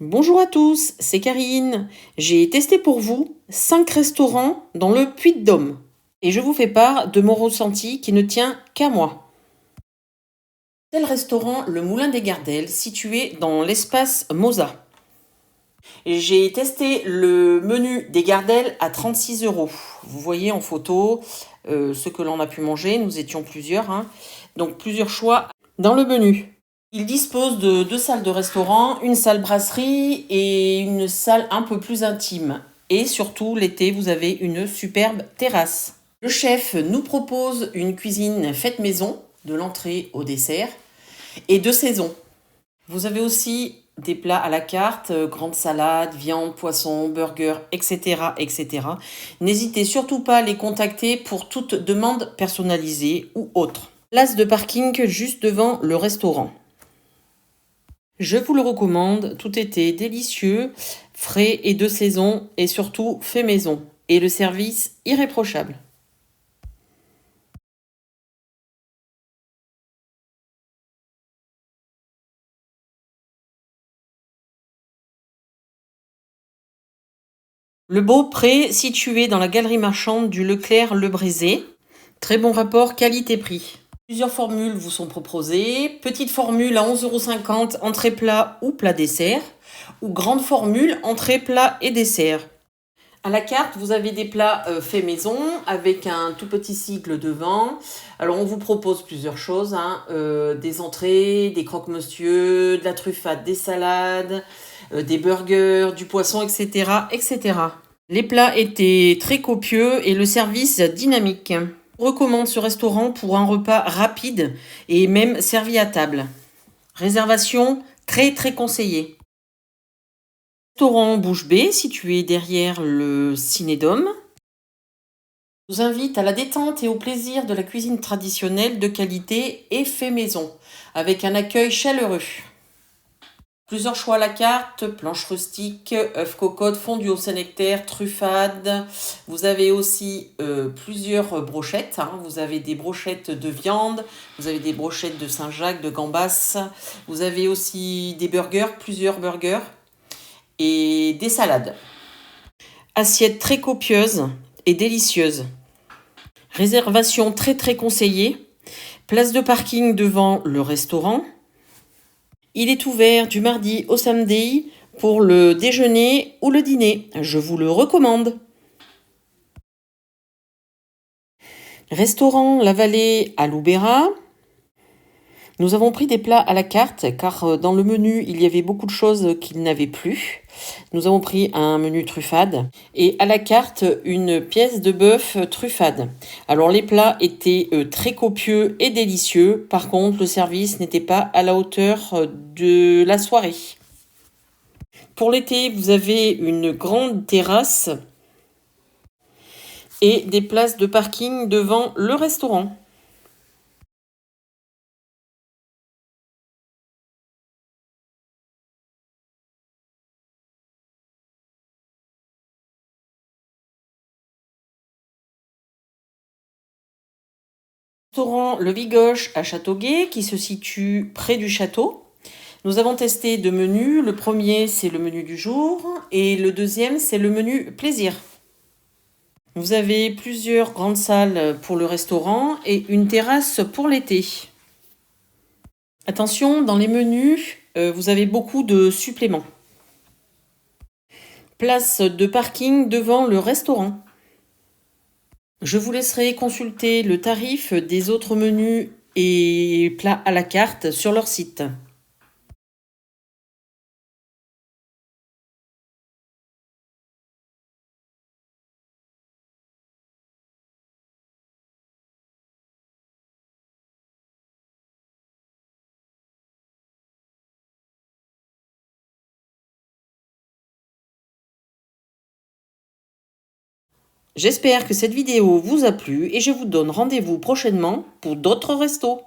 Bonjour à tous, c'est Karine. J'ai testé pour vous 5 restaurants dans le Puy-de-Dôme. Et je vous fais part de mon ressenti qui ne tient qu'à moi. C'est le restaurant Le Moulin des Gardelles, situé dans l'espace Mosa. J'ai testé le menu des Gardelles à 36 euros. Vous voyez en photo ce que l'on a pu manger. Nous étions plusieurs, hein. Donc plusieurs choix dans le menu. Il dispose de 2 salles de restaurant, une salle brasserie et une salle un peu plus intime. Et surtout, l'été, vous avez une superbe terrasse. Le chef nous propose une cuisine faite maison, de l'entrée au dessert, et de saison. Vous avez aussi des plats à la carte, grande salade, viande, poisson, burger, etc., etc. N'hésitez surtout pas à les contacter pour toute demande personnalisée ou autre. Place de parking juste devant le restaurant. Je vous le recommande, tout était délicieux, frais et de saison et surtout fait maison. Et le service irréprochable. Le Beaupré, situé dans la galerie marchande du Leclerc-Le Brézé. Très bon rapport qualité-prix. Plusieurs formules vous sont proposées. Petite formule à 11,50 €, entrée plat ou plat dessert. Ou grande formule, entrée plat et dessert. À la carte, vous avez des plats faits maison avec un tout petit cycle devant. Alors, on vous propose plusieurs choses, hein, des entrées, des croque-monsieur, de la truffade, des salades, des burgers, du poisson, etc., etc. Les plats étaient très copieux et le service dynamique. Je recommande ce restaurant pour un repas rapide et même servi à table. Réservation très très conseillée. Restaurant Bouche Bée, situé derrière le Cinédome, vous invite à la détente et au plaisir de la cuisine traditionnelle de qualité et fait maison, avec un accueil chaleureux. Plusieurs choix à la carte, planche rustique, œufs cocotte, fondue au Saint-Nectaire, truffade. Vous avez aussi plusieurs brochettes, hein. Vous avez des brochettes de viande, vous avez des brochettes de Saint-Jacques, de gambas. Vous avez aussi des burgers, plusieurs burgers et des salades. Assiette très copieuse et délicieuse. Réservation très très conseillée. Place de parking devant le restaurant. Il est ouvert du mardi au samedi pour le déjeuner ou le dîner. Je vous le recommande. Restaurant La Vallée à Loubera. Nous avons pris des plats à la carte car dans le menu, il y avait beaucoup de choses qu'il n'avait plus. Nous avons pris un menu truffade et à la carte, une pièce de bœuf truffade. Alors les plats étaient très copieux et délicieux. Par contre, le service n'était pas à la hauteur de la soirée. Pour l'été, vous avez une grande terrasse et des places de parking devant le restaurant. Restaurant Le Bigoche à Châteauguay qui se situe près du château. Nous avons testé 2 menus. Le premier, c'est le menu du jour et le deuxième, c'est le menu plaisir. Vous avez plusieurs grandes salles pour le restaurant et une terrasse pour l'été. Attention, dans les menus, vous avez beaucoup de suppléments. Place de parking devant le restaurant. Je vous laisserai consulter le tarif des autres menus et plats à la carte sur leur site. J'espère que cette vidéo vous a plu et je vous donne rendez-vous prochainement pour d'autres restos.